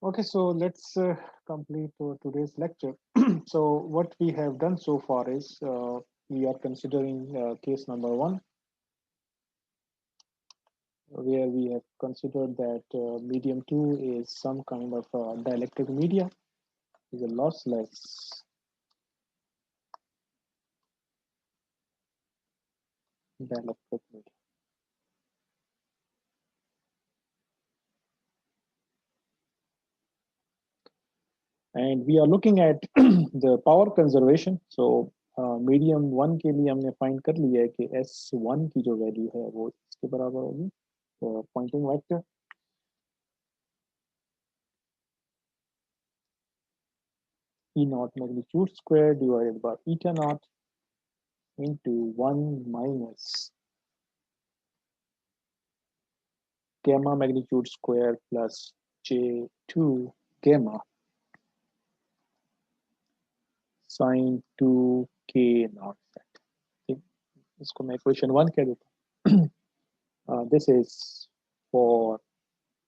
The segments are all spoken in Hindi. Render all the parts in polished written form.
Okay, so let's complete today's lecture. So what we have done so far is we are considering case number one, where we have considered that medium two is some kind of dielectric media, is a lossless dielectric media. And we are looking at the power conservation. So medium one के लिए हमने फाइंड कर लिया है कि एस वन की जो वैल्यू है वो इसके बराबर होगी, तो pointing vector E naught magnitude square divided by eta naught into 1 minus gamma magnitude square plus J2 gamma sine 2k naught z. ठीक, इसको मैं इक्वेशन वन कह देता हूँ. This is for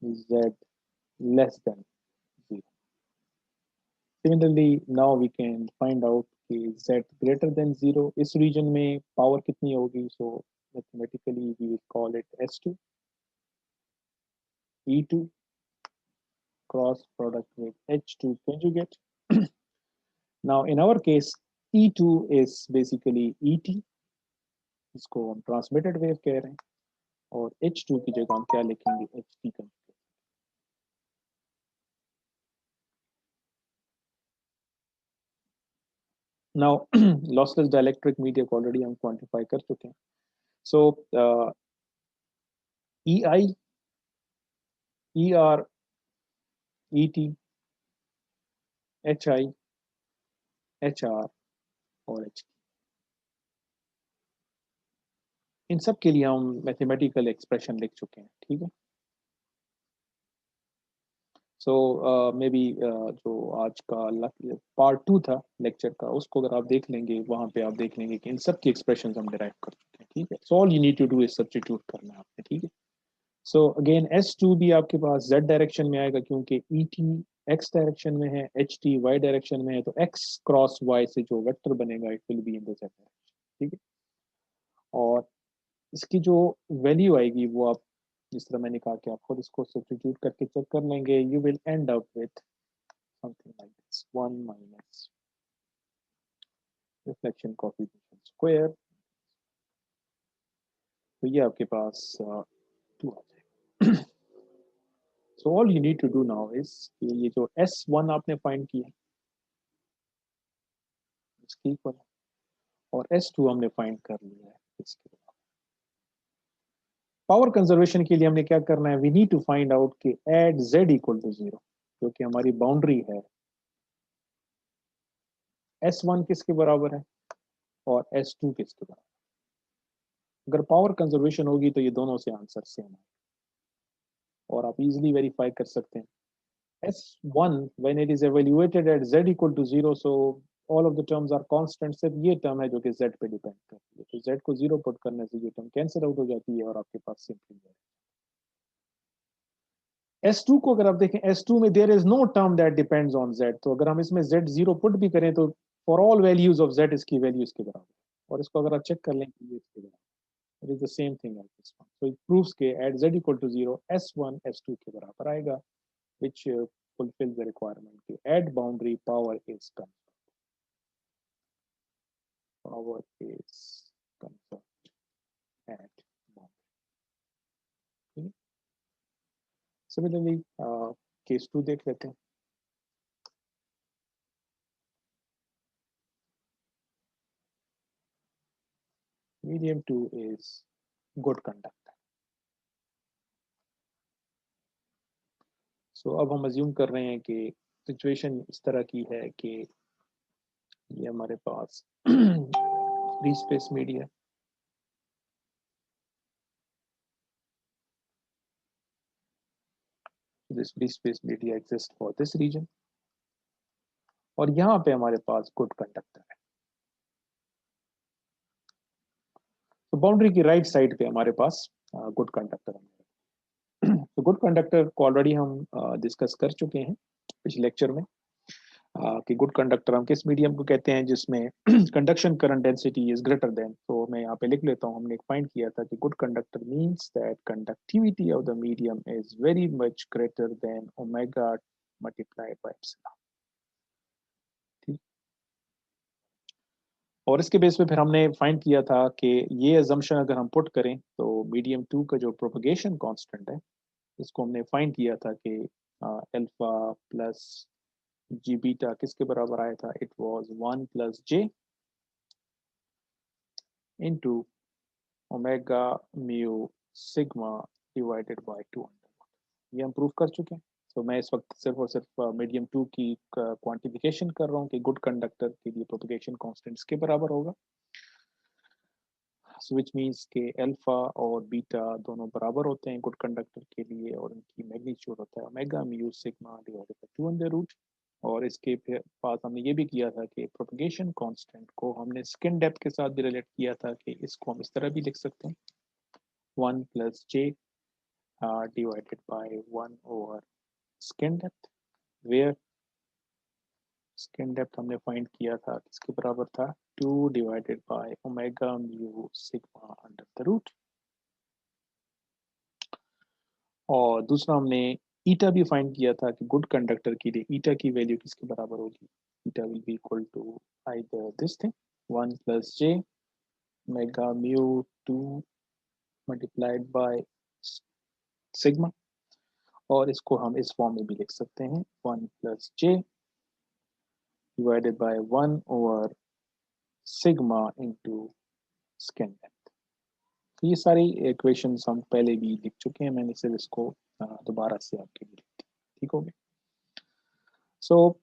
z less than 0. Similarly, now we can find out कि z greater than 0 इस region में power कितनी होगी. So mathematically we will call it S2, E2 cross product with H2 conjugate. Now in our case, E2 is basically ET, इसको हम transmitted wave कह रहे हैं, और H2 की जगह हम क्या लिखेंगे, HT conjugate. Now lossless dielectric media को already हम quantify कर चुके हैं. So EI, ER, ET, HI, HR और HT, इन सब के लिए हम मैथमेटिकल एक्सप्रेशन लिख चुके हैं. ठीक है. सो मे बी जो आज का पार्ट टू था लेक्चर का, उसको अगर आप देख लेंगे, वहां पे आप देख लेंगे कि इन सब की एक्सप्रेशन हम डिराइव कर चुके हैं. ठीक है. So all you need to do is substitute करना है आपने. ठीक है. सो अगेन S2 भी आपके पास z डायरेक्शन में आएगा, क्योंकि ET x डायरेक्शन में है, HT y डायरेक्शन में है, तो x क्रॉस y से जो वेक्टर बनेगा it will be in the z direction. ठीक है. और इसकी जो वैल्यू आएगी वो आप, जिस तरह मैंने कहा कि आप खुद इसको सब्स्टिट्यूट करके चेक कर लेंगे, you will and up with something like this, 1 minus reflection coefficient square. तो ये आपके पास 2 आ जाएगा. So all you need to do now is कि ये जो S1 आपने फाइंड किया इसकी इक्वल, और S2 हमने फाइंड कर लिया है इसके. पावर कंजर्वेशन के लिए हमने क्या करना है, we need to find out कि एट z इक्वल टू 0, जो कि हमारी बाउंड्री है, S1 किसके बराबर है और S2 किसके बराबर. अगर पावर कंजर्वेशन होगी तो ये दोनों से आंसर सेम है, और आप इजीली वेरीफाई कर सकते हैं. S1 when it is evaluated at z equal to 0, so all of the terms are constant, सिर्फ ये टर्म है जो कि z पे डिपेंड करती है. तो z को 0 पुट करने से ये टर्म कैंसिल आउट हो जाती है और आपके पास सिंपली है. S2 को अगर आप देखें, S2 में there is no term that depends on z, तो अगर हम इसमें z 0 पुट भी करें तो for all values of z इसकी वैल्यू इसके बराबर है. और इसको अगर आप चेक कर लें कि ये इसके बराबर, it is the same thing as this one. So it proves के at z equal to 0, S1 S2 के बराबर आएगा, which fulfills the requirement कि at boundary power is conserved. Power is conserved at boundary. Similarly, case 2 देख लेते हैं. Medium 2 is good conductor. So अब हम अज्यूम कर रहे हैं कि सिचुएशन इस तरह की है कि ये हमारे पास free space media, this free space media exists for this region, और यहाँ पे हमारे पास गुड कंडक्टर है. तो बाउंड्री की राइट साइड पे हमारे पास गुड कंडक्टर है. तो गुड कंडक्टर को ऑलरेडी हम डिस्कस कर चुके हैं पिछले लेक्चर में कि गुड कंडक्टर हम किस मीडियम को कहते हैं जिसमें conduction current density is greater than. तो मैं यहाँ पे लिख लेता हूँ, हमने एक फाइंड किया था कि good conductor means that conductivity of the medium is very much greater than omega multiplied by epsilon. ठीक, और इसके बेस पे फिर हमने फाइंड किया था कि ये अजम्पशन अगर हम पुट करें तो मीडियम 2 का जो प्रोपगेशन कांस्टेंट है इसको हमने फाइंड किया था कि अल्फा प्लस जी बीटा किसके बराबर आया था, it was 1 plus J into omega mu sigma divided bye 200। ये हम प्रूव कर चुके हैं। तो मैं इस वक्त सिर्फ और सिर्फ मीडियम 2 की क्वांटिफिकेशन कर रहा हूँ कि गुड कंडक्टर के लिए प्रोपगेशन कांस्टेंट के बराबर होगा। सो विच मीन्स के अल्फा और बीटा दोनों बराबर होते हैं गुड कंडक्टर के लिए, और इनकी मैग्नीट्यूड होता है omega mu sigma divided by 2 under root. और इसके बाद हमने ये भी किया था कि प्रोपगेशन कांस्टेंट को हमने स्किन डेप्थ के साथ भी रिलेट किया था कि इसको हम इस तरह भी लिख सकते हैं 1 plus j divided by 1 over skin depth, where skin depth हमने फाइंड किया था किसके बराबर था 2 divided by omega mu sigma under the root. और दूसरा हमने ईटा भी फाइंड किया था कि गुड कंडक्टर के लिए ईटा की वैल्यू किसके बराबर होगी, eta will be equal to either this thing 1 plus j omega mu 2 multiplied by sigma, और इसको हम इस फॉर्म में भी लिख सकते हैं 1 plus j divided by 1 over sigma into skin depth. तो ये सारी इक्वेशंस हम पहले भी लिख चुके हैं, मैंने सिर्फ इसको दोबारा से आपके लिए लिख दी। ठीक हो गया। सो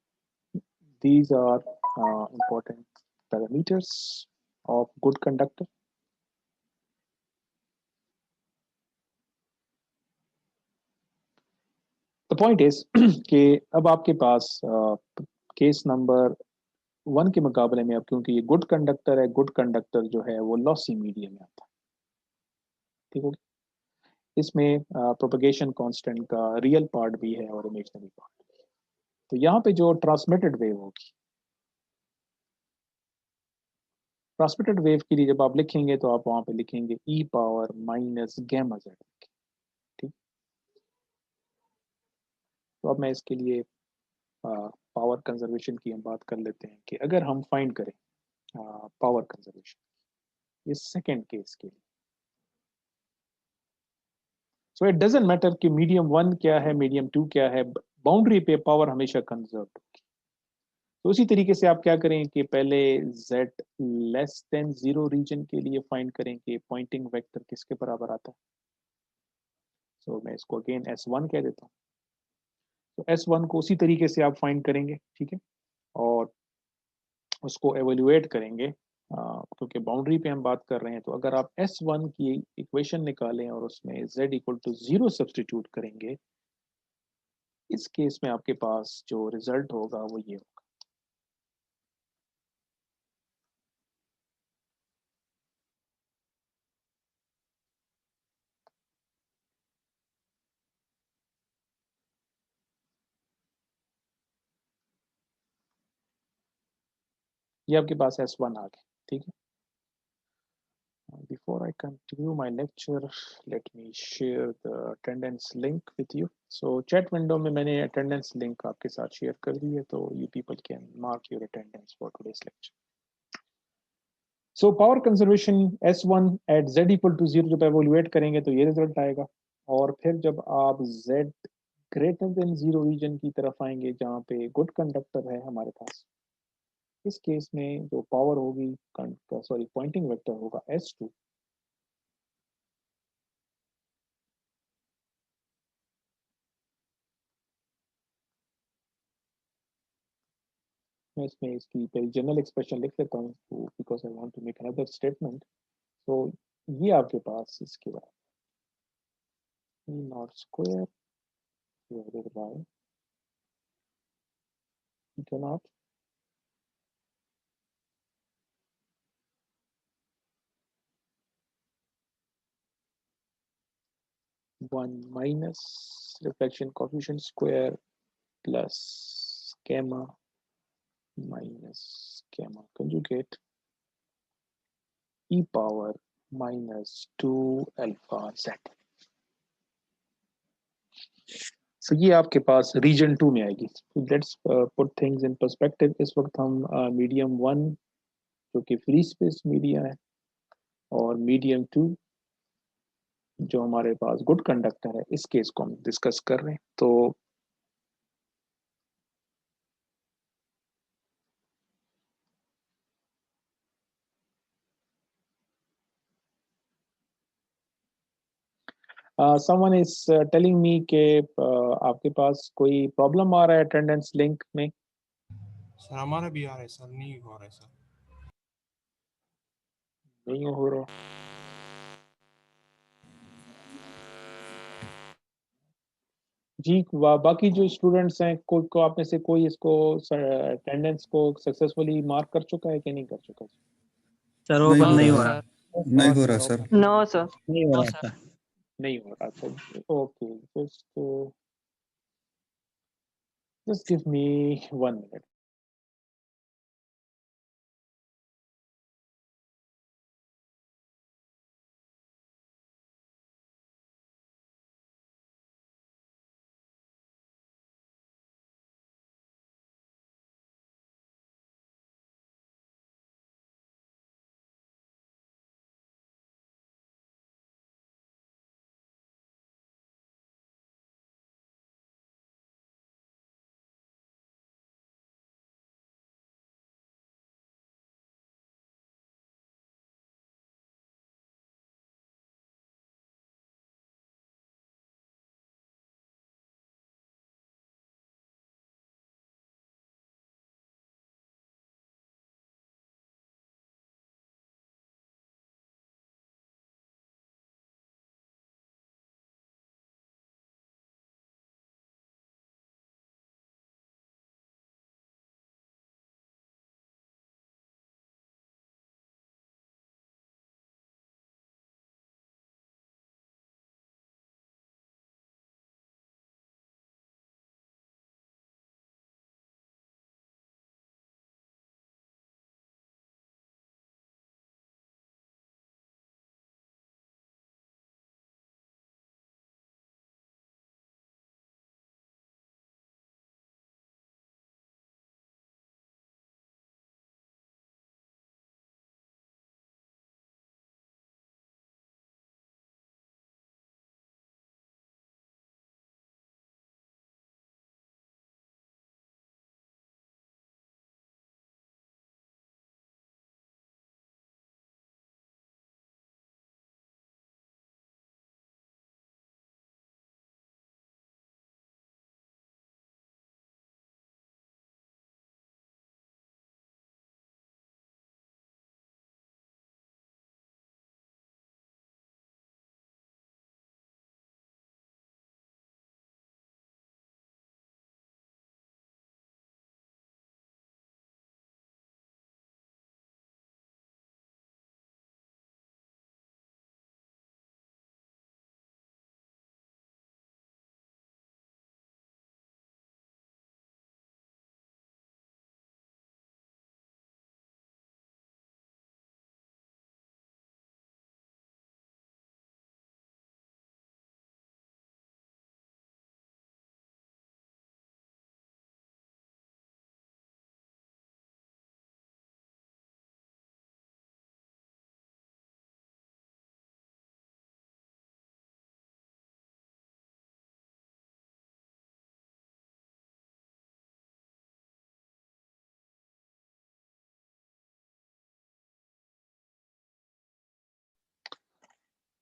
these are important parameters of good conductor. The point is कि अब आपके पास केस नंबर 1 के मुकाबले में, अब क्योंकि ये गुड कंडक्टर है, गुड कंडक्टर जो है वो लॉसी मीडियम में आता है। ठीक है, इसमें प्रोपगेशन कांस्टेंट का रियल पार्ट भी है और इमेजिनरी पार्ट भी है। तो यहाँ पे जो ट्रांसमिटेड वेव होगी, ट्रांसमिटेड वेव के लिए जब आप लिखेंगे तो आप वहां पे लिखेंगे ई पावर माइनस गैमा जेड। ठीक, तो अब मैं इसके लिए पावर कंजर्वेशन की हम बात कर लेते हैं कि अगर हम फाइंड करें पावर कंजर्वेशन इस सेकेंड केस के लिए, सो इट डजेंट मैटर कि मीडियम 1 क्या है मीडियम 2 क्या है, बाउंड्री पे पावर हमेशा कंजर्व होगी। तो उसी तरीके से आप क्या करें कि पहले z लेस देन 0 रीजन के लिए फाइंड करें कि पॉइंटिंग वेक्टर किसके बराबर आता है। सो मैं इसको अगेन s1 कह देता हूँ। तो s1 को उसी तरीके से आप फाइंड करेंगे, ठीक है, और उसको एवेल्युएट करेंगे क्योंकि बाउंड्री पे हम बात कर रहे हैं। तो अगर आप S1 की इक्वेशन निकालें और उसमें z इक्वल टू 0 सब्सटीट्यूट करेंगे, इस केस में आपके पास जो रिजल्ट होगा वो ये होगा। ये आपके पास S1 आ गया। ठीक है, before I continue my lecture, let me share the attendance link with you. So chat window में मैंने attendance link आपके साथ शेयर कर दी है, तो you people can mark your attendance for today's lecture. So power conservation S1 at Z equal to 0 जब evaluate करेंगे तो ये रिजल्ट आएगा। और फिर जब आप Z ग्रेटर देन 0 रीजन की तरफ आएंगे जहाँ पे गुड कंडक्टर है हमारे पास, इस केस में जो पावर होगी, सॉरी पॉइंटिंग वेक्टर होगा S2, मैं इसमें इसकी पहले जनरल एक्सप्रेशन लिख लेता हूँ because I want to make another statement. तो ये आपके पास इसके बाद E naught square divided by E naught 1 minus reflection coefficient square plus gamma minus gamma conjugate e power minus 2 alpha z. So ये आपके पास रीजन 2 में आएगी. Let's put things in perspective. इस वक्त हम मीडियम 1 जो कि फ्री स्पेस मीडिया है और मीडियम 2 जो हमारे पास गुड कंडक्टर है, इस केस को हम डिस्कस कर रहे हैं. तो someone is telling me कि आपके पास कोई प्रॉब्लम आ रहा है अटेंडेंस लिंक में. सर हमारा भी आ रहा है सर, नहीं हो रहा है सर. नहीं हो रहा. जी बाकी जो स्टूडेंट्स हैं को आप में से कोई इसको अटेंडेंस को सक्सेसफुली मार्क कर चुका है कि नहीं कर चुका? सर ओपन नहीं हो रहा. नहीं हो रहा सर. No sir. नहीं हो रहा सर. नहीं हो रहा. तो okay, just give me 1 minute.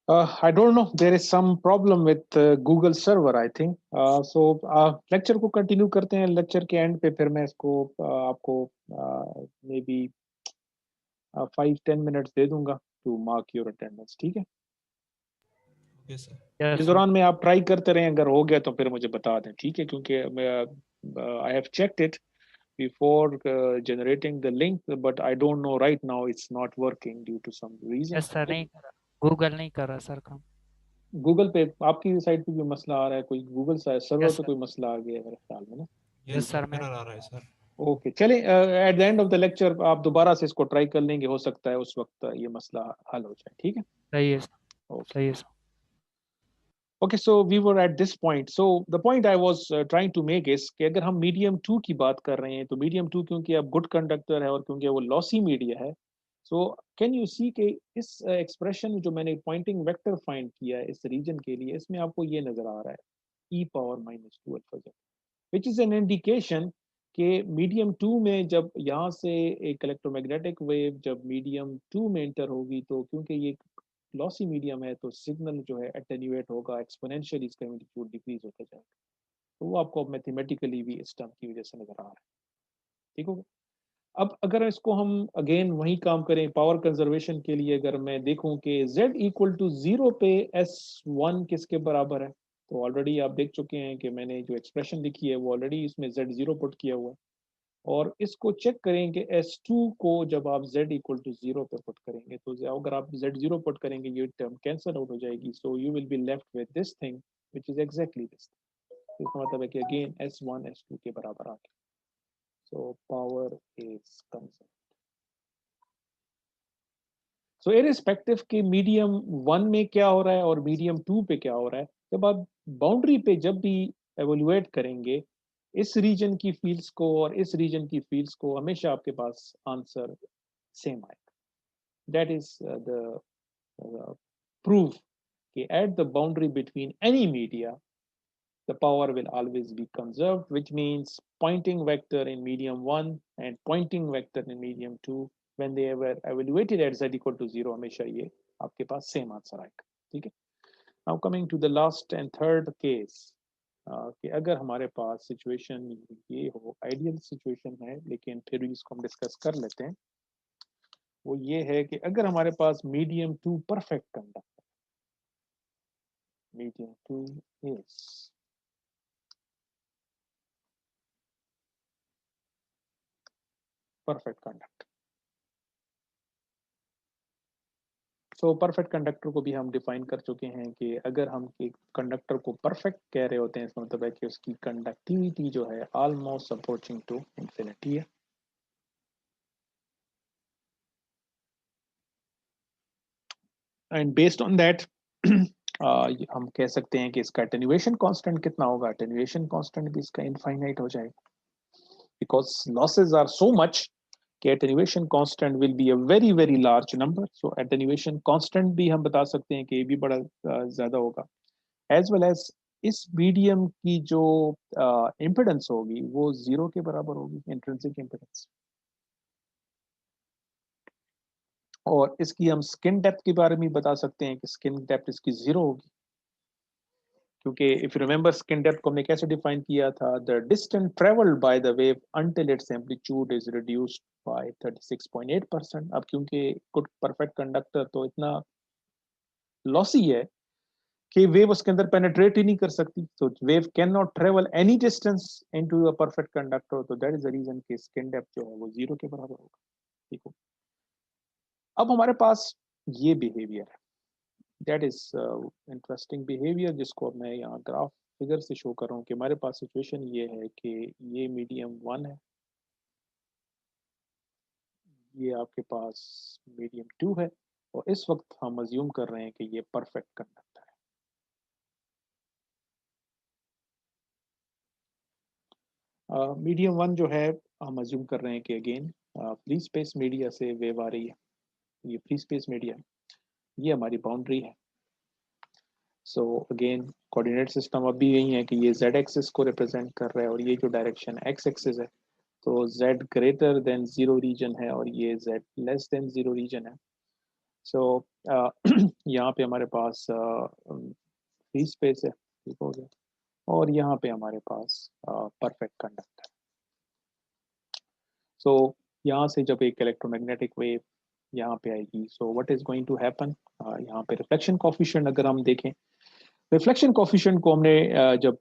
I don't know. There is some problem with Google server, I think. So lecture को कंटिन्यू करते हैं. लेक्चर के एंड पे फिर मैं इसको आपको मे बी 5-10 मिनट्स दे दूंगा टू मार्क योर अटेंडेंस. ठीक है? Okay sir. इस दौरान में आप ट्राई करते रहें. अगर हो गया तो फिर मुझे बता दें. ठीक है? क्योंकि I have checked it before generating the link, but I don't know right now it's not working due to some reason. Yes sir. नहीं करा, गूगल नहीं कर रहा सर काम. गूगल पे आपकी साइड पे भी मसला आ रहा है, कोई गूगल सर्वर यस पे सर। कोई मसला आ गया है मेरे ख्याल में ना। यस sir, सर, मैं एरर आ रहा है सर। ओके चलें, at the end of the lecture आप दोबारा से इसको ट्राई कर लेंगे, हो सकता है उस वक्त ये मसला हल हो जाए, ठीक है। सही है सर, ओके सही है sir. okay, so we were at this point, so the point I was trying to make is कि अगर हम मीडियम 2 की बात कर रहे हैं तो मीडियम 2 क्योंकि अब गुड कंडक्टर है और क्योंकि वो लॉसी मीडिया है, so can you see कि इस एक्सप्रेशन जो मैंने पॉइंटिंग वेक्टर फाइंड किया है इस रीजन के लिए, इसमें आपको ये नजर आ रहा है e power -2 alpha Z, which is an indication कि मीडियम 2 में जब यहाँ से एक इलेक्ट्रोमैग्नेटिक वेव जब मीडियम 2 में इंटर होगी, तो क्योंकि ये लॉसी मीडियम है तो सिग्नल जो है एटेन्यूएट होगा, एक्सपोनेंशियली इसका एम्पलीट्यूड डिक्रीज होता जाएगा, तो वो आपको मैथमेटिकली भी इस टर्म की वजह से नजर आ रहा है, ठीक हो गया। अब अगर इसको हम अगेन वही काम करें पावर कंजर्वेशन के लिए, अगर मैं देखूं कि z इक्वल टू 0 पे s1 किसके बराबर है, तो ऑलरेडी आप देख चुके हैं कि मैंने जो एक्सप्रेशन लिखी है वो ऑलरेडी इसमें z0 पुट किया हुआ है, और इसको चेक करें कि S2 को जब आप z इक्वल टू 0 पे पुट करेंगे तो अगर आप z0 पुट करेंगे ये टर्म कैंसिल आउट हो जाएगी, so you will be left with this thing which is exactly this. इसका मतलब है कि अगेन S1 S2 के बराबर आ गया, so power is conserve. So irrespective के मीडियम 1 में क्या हो रहा है और मीडियम 2 पे क्या हो रहा है, जब आप बाउंड्री पे जब भी एवेल्युएट करेंगे इस रीजन की फील्ड्स को और इस रीजन की फील्ड्स को, हमेशा आपके पास आंसर सेम आएगा। That is the proof कि at the boundary between any media the power will always be conserved, which means pointing vector in medium 1 and pointing vector in medium 2 when they were evaluated at z equal to 0 हमेशा ये आपके पास सेम आंसर आएगा, ठीक है। Now coming to the last and third case, कि अगर हमारे पास सिचुएशन ये हो, आइडियल सिचुएशन है लेकिन फिर भी इसको हम डिस्कस कर लेते हैं, वो ये है कि अगर हमारे पास medium 2 perfect conductor, medium 2 is perfect conductor. So perfect conductor को भी हम डिफाइन कर चुके हैं कि अगर हम एक कंडक्टर को परफेक्ट कह रहे होते हैं इसका मतलब है कि उसकी कंडक्टिविटी जो है ऑलमोस्ट अप्रोचिंग टू इंफिनिटी है। एंड बेस्ड ऑन दैट हम कह सकते हैं कि इसका अटेन्यूएशन कांस्टेंट कितना होगा, अटेन्यूएशन कांस्टेंट भी इसका इनफाइनाइट हो जाएगा because losses are so much कि attenuation constant will be a very large number, so attenuation constant भी हम बता सकते हैं कि ये भी बड़ा ज्यादा होगा, as well as इस मीडियम की जो इम्पिडेंस होगी वो 0 के बराबर होगी, इंट्रिंसिक इम्पिडेंस। और इसकी हम स्किन डेप्थ के बारे में बता सकते हैं कि स्किन डेप्थ इसकी 0 होगी, क्योंकि if you remember skin depth को हमने कैसे डिफाइन किया था, the distance travelled by the wave until it's amplitude is reduced by 36.8%। अब क्योंकि गुड परफेक्ट कंडक्टर तो इतना लॉसी है कि वेव उसके अंदर पेनिट्रेट ही नहीं कर सकती, तो wave can not travel any distance into a perfect conductor, तो दैट इज द रीजन कि स्किन डेप्थ जो है वो 0 के बराबर होगा, ठीक है। अब हमारे पास ये बिहेवियर है, दैट इज इंटरेस्टिंग बिहेवियर, जिसको मैं यहाँ ग्राफ फिगर से शो कर रहा हूँ कि हमारे पास सिचुएशन ये है कि ये मीडियम 1 है, ये आपके पास मीडियम 2 है, और इस वक्त हम अज्यूम कर रहे हैं कि ये परफेक्ट कंडक्टर है। मीडियम 1 जो है हम अज्यूम कर रहे हैं कि अगेन फ्री स्पेस मीडिया से वेव आ रही है, ये फ्री स्पेस मीडिया है, ये हमारी बाउंड्री है। सो अगेन कोऑर्डिनेट सिस्टम अब भी यही है कि ये z एक्सिस को रिप्रेजेंट कर रहा है और ये जो डायरेक्शन x एक्सिस है, तो z ग्रेटर देन 0 रीजन है और ये z लेस देन 0 रीजन है। सो यहाँ पे हमारे पास फ्री स्पेस है, ठीक हो गया, और यहाँ पे हमारे पास परफेक्ट कंडक्टर। सो यहाँ से जब एक इलेक्ट्रोमैग्नेटिक वेव यहाँ पे आएगी, so what is going to happen, यहाँ पे रिफ्लेक्शन कोफिशिएंट अगर हम देखें, रिफ्लेक्शन कोफिशिएंट को हमने जब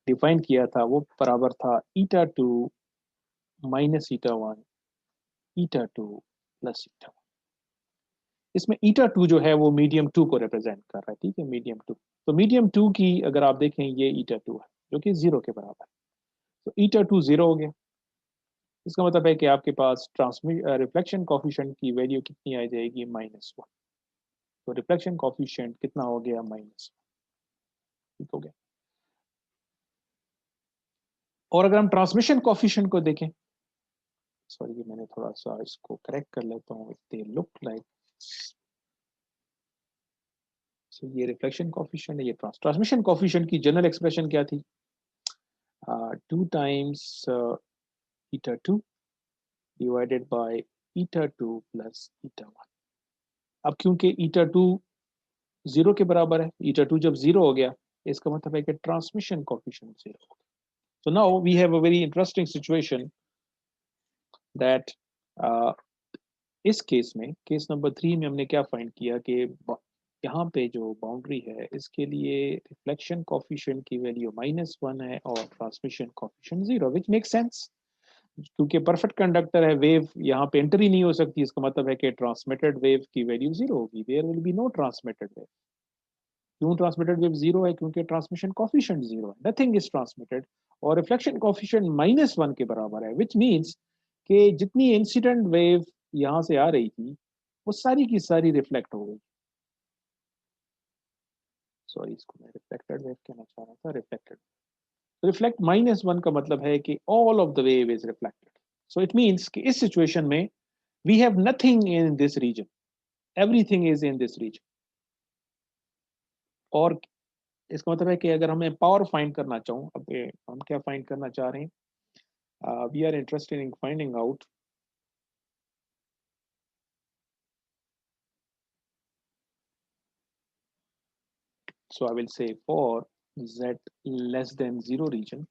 डिफाइन किया था वो बराबर था eta2 minus eta1 eta2 plus eta1। इसमें ईटा 2 जो है वो मीडियम 2 को रिप्रेजेंट कर रहा है, ठीक है, मीडियम 2। तो मीडियम 2 की अगर आप देखें ये ईटा 2 है जो कि 0 के बराबर है, तो ईटा 2 0 हो गया। इसका मतलब है कि आपके पास रिफ्लेक्शन कॉफिशिएंट की वैल्यू कितनी आ जाएगी, -1। तो रिफ्लेक्शन कॉफिशिएंट कितना हो गया, -1, ठीक हो गया। और अगर हम ट्रांसमिशन कॉफिशिएंट को देखें, सॉरी मैंने थोड़ा सा इसको करेक्ट कर लेता हूँ, दे लुक लाइक, सो ये रिफ्लेक्शन कॉफिशिएंट है, ये ट्रांसमिशन कॉफिशिएंट की जनरल एक्सप्रेशन क्या थी, 2 times eta 2 divided by eta 2 plus eta 1। अब क्योंकि ईटा 2 0 के बराबर है, ईटा 2 जब 0 हो गया इसका मतलब है कि ट्रांसमिशन कॉफिशिएंट 0 हो गया। So now we have a very interesting situation that इस केस में, केस नंबर 3 में हमने क्या फाइंड किया कि यहाँ पे जो बाउंड्री है इसके लिए रिफ्लेक्शन कॉफिशिएंट की वैल्यू -1 है और ट्रांसमिशन कॉफिशिएंट 0, विच मेक सेंस क्योंकि परफेक्ट कंडक्टर है, वेव यहाँ पे एंटर ही नहीं हो सकती, इसका मतलब है कि ट्रांसमिटेड वेव की वैल्यू 0 होगी, there will be no transmitted wave. क्यों ट्रांसमिटेड वेव 0 है, क्योंकि ट्रांसमिशन कॉफिशिएंट 0 है, नथिंग इज ट्रांसमिटेड, और रिफ्लेक्शन कॉफिशिएंट -1 के बराबर है, विच मीन्स कि जितनी इंसिडेंट वेव यहाँ से आ रही थी वो सारी की सारी रिफ्लेक्ट हो गई। सॉरी इसको मैं रिफ्लेक्टेड वेव कहना चाह रहा था, रिफ्लेक्टेड। रिफ्लेक्ट -1 का मतलब है कि all of the wave is reflected. So it means कि इस सिचुएशन में we have nothing in this region, everything is in this region. और इसका मतलब है कि अगर हमें पावर फाइंड करना चाहूँ, अब हम क्या फाइंड करना चाह रहे हैं, we are interested in finding out so I will say for z less than 0 region,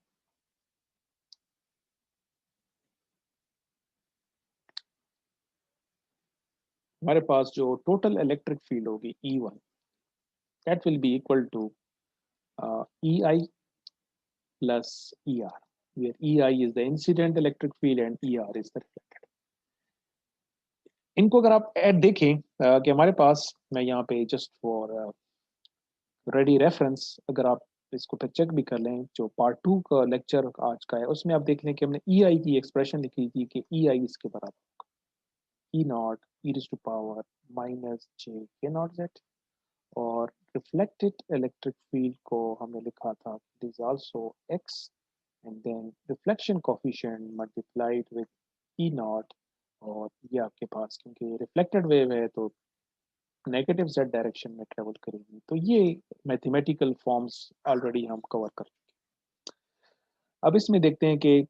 हमारे पास जो टोटल इलेक्ट्रिक फील्ड होगी E1 that will be equal to EI plus ER, where EI is the incident electric field and ER is the reflected। इनको अगर आप ऐड देखें कि हमारे पास, मैं यहाँ पे जस्ट फॉर रेडी रेफरेंस अगर आप इसको पे चेक भी कर लें, जो पार्ट 2 का लेक्चर आज का है उसमें आप देख लें कि हमने EI की एक्सप्रेशन लिखी थी कि EI इसके बराबर E naught e raised to power minus j k naught z, और रिफ्लेक्टेड इलेक्ट्रिक फील्ड को हमने लिखा था it is also x and then reflection coefficient multiplied with E naught, और ये आपके पास क्योंकि रिफ्लेक्टेड वेव है तो नेगेटिव z डायरेक्शन में ट्रेवल करेगी। तो ये मैथमेटिकल फॉर्म्स ऑलरेडी हम कवर कर चुके हैं। अब इसमें देखते हैं कि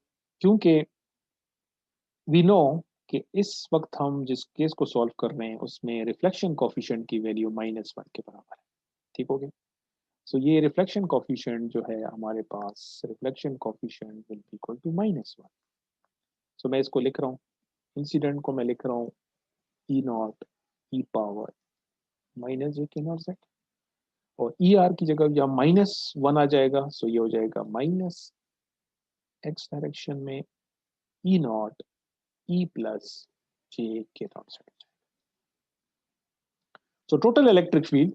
क्योंकि वी नो कि इस वक्त हम जिस केस को सॉल्व कर रहे हैं उसमें रिफ्लेक्शन कोफिशिएंट की वैल्यू -1 के बराबर है, ठीक हो गया। सो ये रिफ्लेक्शन कोफिशिएंट जो है हमारे पास, reflection coefficient will be equal to -1। So मैं इसको लिख रहा हूँ, इंसिडेंट को मैं लिख रहा हूँ E naught E power -j k naught z, और ई आर की जगह या -1 आ जाएगा, सो ये हो जाएगा -x डायरेक्शन में E naught E plus j k naught z। So total electric field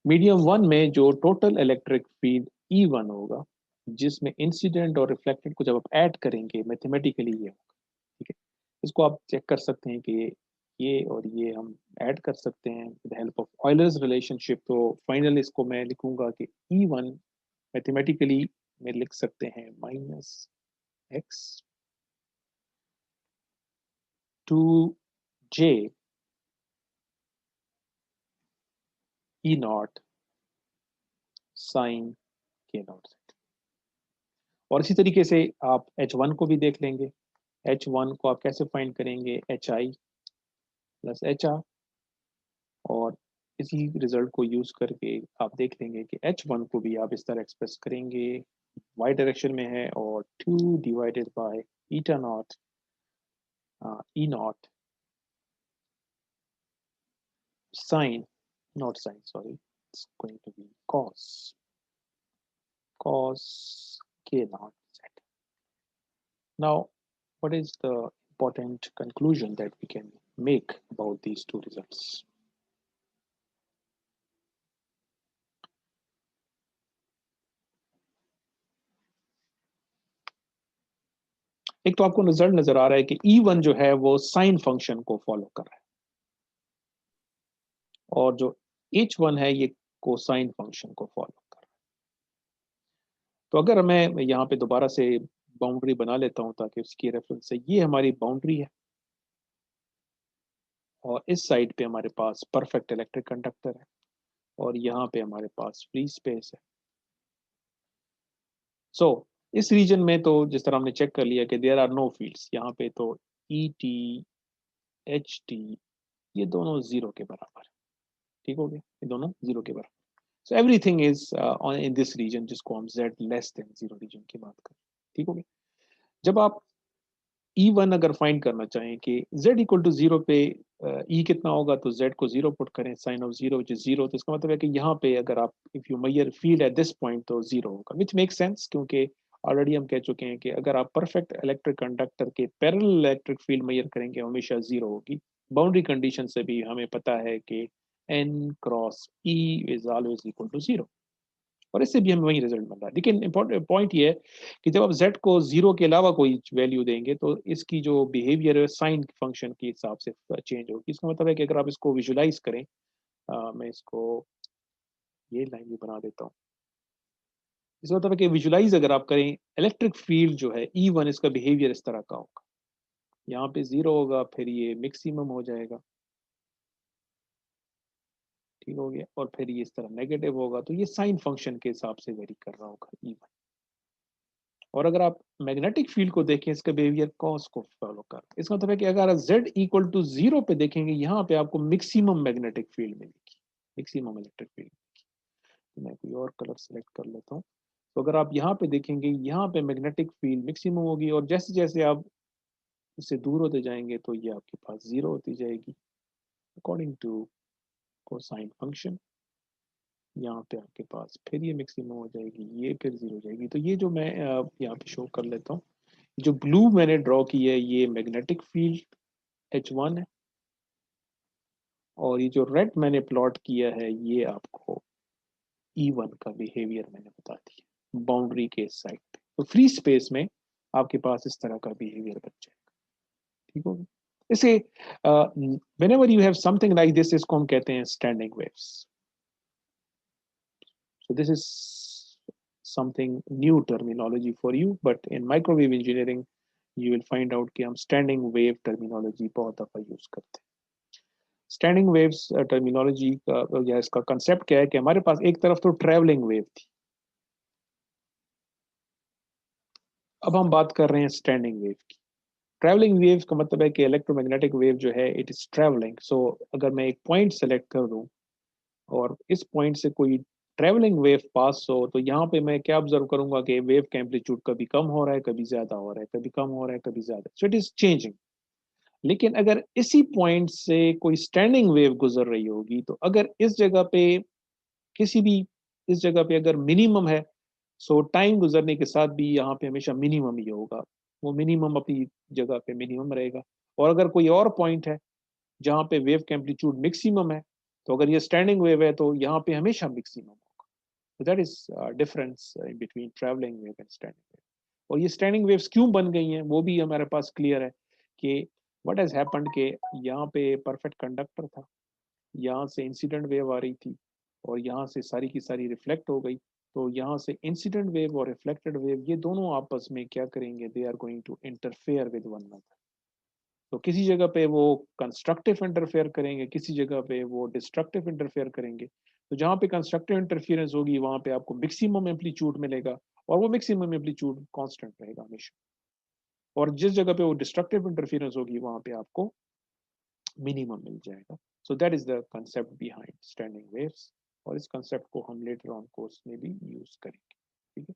medium 1 में जो टोटल इलेक्ट्रिक फील्ड E1 होगा, जिसमें इंसिडेंट और रिफ्लेक्टेड को जब आप ऐड करेंगे मैथमेटिकली ये होगा, ठीक है। इसको आप चेक कर सकते हैं कि ये और ये हम ऐड कर सकते हैं with help of Euler's relationship. तो फाइनल इसको मैं लिखूंगा कि E1 मैथमेटिकली में लिख सकते हैं -x 2j E naught sine k naught z। और इसी तरीके से आप H1 को भी देख लेंगे। H1 को आप कैसे फाइंड करेंगे, HI प्लस HR, और इसी रिजल्ट को यूज करके आप देख लेंगे कि H1 को भी आप इस तरह एक्सप्रेस करेंगे, y डायरेक्शन में है, और 2 divided by eta naught E naught sine, not sine, sorry, it's going to be cos k naught z। Now what is the important conclusion that we can make about these two results. एक तो आपको रिजल्ट नजर आ रहा है कि E1 जो है वो साइन फंक्शन को फॉलो कर रहा है और जो H1 है ये कोसाइन फंक्शन को फॉलो कर रहा है। तो अगर मैं यहाँ पे दोबारा से बाउंड्री बना लेता हूँ ताकि उसकी रेफरेंस से, ये हमारी बाउंड्री है और इस साइड पे हमारे पास परफेक्ट इलेक्ट्रिक कंडक्टर है और यहाँ पे हमारे पास फ्री स्पेस है। सो इस रीजन में तो जिस तरह हमने चेक कर लिया कि देयर आर नो फील्ड्स, यहाँ पे तो ET HT ये दोनों जीरो के बराबर है, ठीक हो गया, ये दोनों जीरो के बराबर। So everything is in this region जिसको हम Z less than zero region की बात करें, ठीक हो गया। जब आप E1 अगर फाइंड करना चाहें कि Z इक्वल टू जीरो पे E कितना होगा तो Z को जीरो पुट करें, sine of zero which is zero, तो इसका मतलब है कि यहाँ पे अगर आप if you measure field at this point तो जीरो होगा, विच मेक सेंस क्योंकि ऑलरेडी हम कह चुके हैं कि अगर आप परफेक्ट इलेक्ट्रिक कंडक्टर के पैरेलल इलेक्ट्रिक फील्ड मेजर करेंगे हमेशा जीरो होगी। बाउंड्री कंडीशन से भी हमें पता है कि N cross E is always equal to zero और इससे भी हमें वही रिजल्ट मिल रहा है। लेकिन इम्पोर्टेंट पॉइंट ये है कि जब आप Z को जीरो के अलावा कोई वैल्यू देंगे तो इसकी जो बिहेवियर है साइन फंक्शन के हिसाब से चेंज होगी। इसका मतलब है कि अगर आप इसको विजुलाइज करें, मैं इसको ये लाइन भी बना देता हूँ। इसका मतलब है कि विजुलाइज अगर आप करें इलेक्ट्रिक फील्ड जो है E1 इसका बिहेवियर इस तरह का होगा, यहाँ पे जीरो होगा फिर ये मैक्सिमम हो जाएगा, ठीक हो गया, और फिर ये इस तरह नेगेटिव होगा, तो ये साइन फंक्शन के हिसाब से वेरी कर रहा होगा E1। और अगर आप मैग्नेटिक फील्ड को देखें इसका बिहेवियर कॉस को फॉलो कर, इसका मतलब है कि अगर Z इक्वल टू जीरो पे देखेंगे यहाँ पे आपको मैक्सिमम मैग्नेटिक फील्ड मिलेगी, मैक्सिमम इलेक्ट्रिक फील्ड। तो मैं कोई और कलर सेलेक्ट कर लेता हूँ। तो अगर आप यहाँ पे देखेंगे यहाँ पे मैग्नेटिक फील्ड मैक्सिमम होगी और जैसे जैसे आप इससे दूर होते जाएंगे तो ये आपके पास जीरो होती जाएगी अकॉर्डिंग टू कोसाइन फंक्शन। यहाँ पे आपके पास फिर ये मैक्सिमम हो जाएगी, ये फिर जीरो हो जाएगी। तो ये जो मैं यहाँ पे शो कर लेता हूँ, जो ब्लू मैंने ड्रॉ की है ये मैग्नेटिक फील्ड H1 है और ये जो रेड मैंने प्लॉट किया है ये आपको E1 का बिहेवियर मैंने बता दिया बाउंड्री के साइड पे। तो फ्री स्पेस में आपके पास इस तरह का बिहेवियर बन जाएगा, ठीक होगा। इसे whenever you have something like this इसको हम कहते हैं standing waves. So this is something new terminology for you, but in microwave engineering you will find out कि हम standing wave terminology बहुत दफा यूज करते हैं। स्टैंडिंग वेव्स टर्मिनोलॉजी का या इसका कंसेप्ट क्या है कि हमारे पास एक तरफ तो ट्रैवलिंग वेव थी, अब हम बात कर रहे हैं स्टैंडिंग वेव की। ट्रैवलिंग वेव का मतलब है कि इलेक्ट्रोमैग्नेटिक वेव जो है इट इज ट्रैवलिंग। सो अगर मैं एक पॉइंट सेलेक्ट कर दूं और इस पॉइंट से कोई ट्रैवलिंग वेव पास हो तो यहाँ पे मैं क्या ऑब्जर्व करूंगा कि वेव का एम्पलीट्यूड कभी कम हो रहा है, कभी ज्यादा हो रहा है, कभी कम हो रहा है, कभी ज्यादा, सो इट इज चेंजिंग। लेकिन अगर इसी पॉइंट से कोई स्टैंडिंग वेव गुजर रही होगी तो अगर इस जगह पे किसी भी इस जगह पे अगर मिनिमम है, सो टाइम गुजरने के साथ भी यहाँ पे हमेशा मिनिमम ही होगा, वो मिनिमम अपनी जगह पे मिनिमम रहेगा। और अगर कोई और पॉइंट है जहाँ पे वेव का एम्पलीट्यूड मैक्सिमम है तो अगर ये स्टैंडिंग वेव है तो यहाँ पे हमेशा मैक्सिमम होगा। तो that is difference in between travelling wave and standing wave. और ये स्टैंडिंग वेव्स क्यों बन गई हैं वो भी हमारे पास क्लियर है कि व्हाट हैज हैपेंड के यहाँ पे परफेक्ट कंडक्टर था, यहाँ से इंसिडेंट वेव आ रही थी और यहाँ से सारी की सारी रिफ्लेक्ट हो गई। तो यहाँ से इंसिडेंट वेव और रिफ्लेक्टेड वेव ये दोनों आपस में क्या करेंगे, they are going to interfere with one another. तो किसी जगह पे वो कंस्ट्रक्टिव इंटरफेयर करेंगे, किसी जगह पे वो डिस्ट्रक्टिव इंटरफेयर करेंगे। तो जहाँ पे कंस्ट्रक्टिव इंटरफेरेंस होगी वहाँ पे आपको मैक्सिमम एम्पलीट्यूड मिलेगा और वो मैक्सिमम एम्पलीट्यूड कांस्टेंट रहेगा हमेशा। और जिस जगह पे वो डिस्ट्रक्टिव इंटरफेरेंस होगी वहाँ पे आपको मिनिमम मिल जाएगा। So that is the concept behind standing waves और इस कंसेप्ट को हम लेटर ऑन कोर्स में भी यूज करेंगे, ठीक है।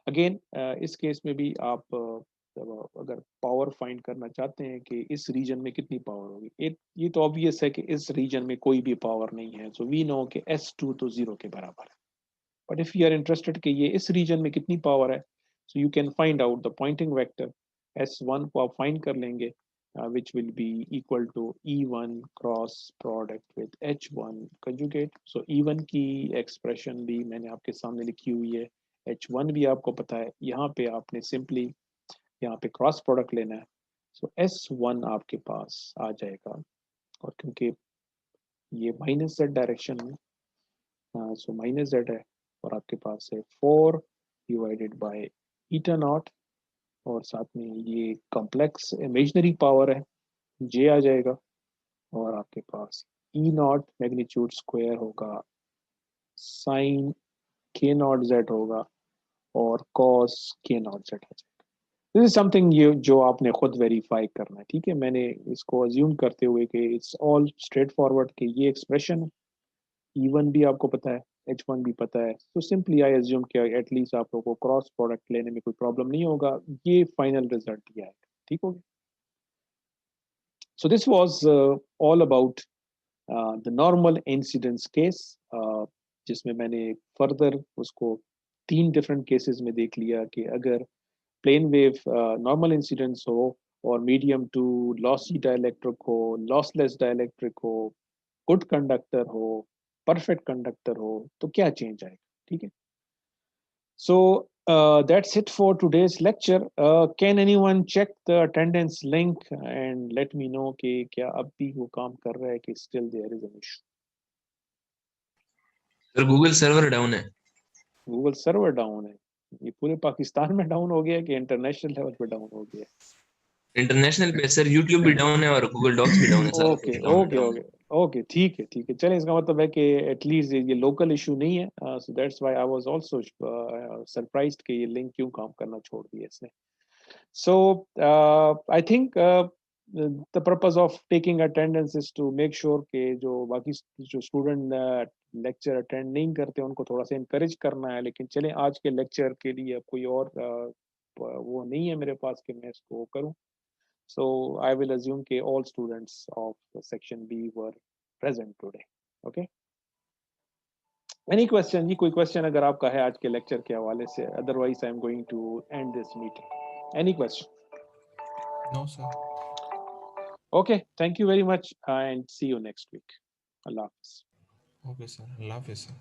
अगेन इस केस में भी आप अगर पावर फाइंड करना चाहते हैं कि इस रीजन में कितनी पावर होगी, ये तो ऑब्वियस है कि इस रीजन में कोई भी पावर नहीं है, सो वी नो कि S2 तो जीरो के बराबर है। But if you are interested कि ये इस रीजन में कितनी पावर है, so you can find out the pointing vector S1 को आप फाइंड कर लेंगे which will be equal to E1 cross product with H1 conjugate. So E1 की expression भी मैंने आपके सामने लिखी हुई है, H1 भी आपको पता है, यहाँ पे आपने simply यहाँ पे क्रॉस प्रोडक्ट लेना है. So S1 आपके पास आ जाएगा, और क्योंकि ये माइनस z डायरेक्शन है, सो माइनस z है, और आपके पास है 4 डिवाइडेड बाय ईटा नॉट, और साथ में ये कॉम्प्लेक्स इमेजिनरी पावर है, j आ जाएगा, और आपके पास ई नॉट मैग्नीट्यूड स्क्वायर होगा, साइन k नॉट z होगा, और cos k नॉट z आ जाएगा. दिस इज समथिंग ये जो आपने खुद वेरीफाई करना है, ठीक है. मैंने इसको अज्यूम करते हुए कि इट्स ऑल स्ट्रेट फॉरवर्ड कि ये एक्सप्रेशन है, E1 भी आपको पता है, H1 भी पता है, तो सिंपली आई अज्यूम कि एटलीस्ट आप लोगों को क्रॉस प्रोडक्ट लेने में कोई प्रॉब्लम नहीं होगा, ये फाइनल रिजल्ट ही आएगा, ठीक हो गया. So this was all about the normal incidence case, जिसमें मैंने फर्दर उसको 3 डिफरेंट केसेस में देख लिया कि अगर प्लेन वेव नॉर्मल इंसिडेंस हो, और मीडियम टू लॉसी डाइलेक्ट्रिक हो, लॉसलेस डाइलेक्ट्रिक हो, गुड कंडक्टर हो, परफेक्ट कंडक्टर हो, तो क्या चेंज आएगा, ठीक है. सो that's it for today's lecture. Can anyone check the attendance link and let me know कि क्या अब भी वो काम कर रहा है कि still there is an issue. Sir Google server down है. गूगल सर्वर डाउन है, ये पूरे पाकिस्तान में डाउन हो गया कि इंटरनेशनल लेवल पे डाउन हो गया? इंटरनेशनल पे सर यूट्यूब भी डाउन है और गूगल डॉक्स भी डाउन है sir. Okay okay okay okay, ठीक है ठीक है, चलें. इसका मतलब है कि एटलीस्ट ये लोकल इशू नहीं है. So that's why I was also surprised कि ये लिंक क्यों काम करना छोड़ दिया इसने. So I think the purpose of taking attendance is to make sure कि जो बाकी जो स्टूडेंट लेक्चर अटेंड नहीं करते उनको थोड़ा सा इनकरेज करना है. लेकिन चलें, आज के लेक्चर के लिए अब कोई और वो नहीं है मेरे पास कि मैं इसको करूं. So I will assume that all students of the section B were present today. Okay. Any question? कोई question अगर आपका है आज के lecture के हवाले से? Otherwise, I am going to end this meeting. Any question? No, sir. Okay. Thank you very much and see you next week. Allah Hafiz. Okay, sir. Allah Hafiz, sir.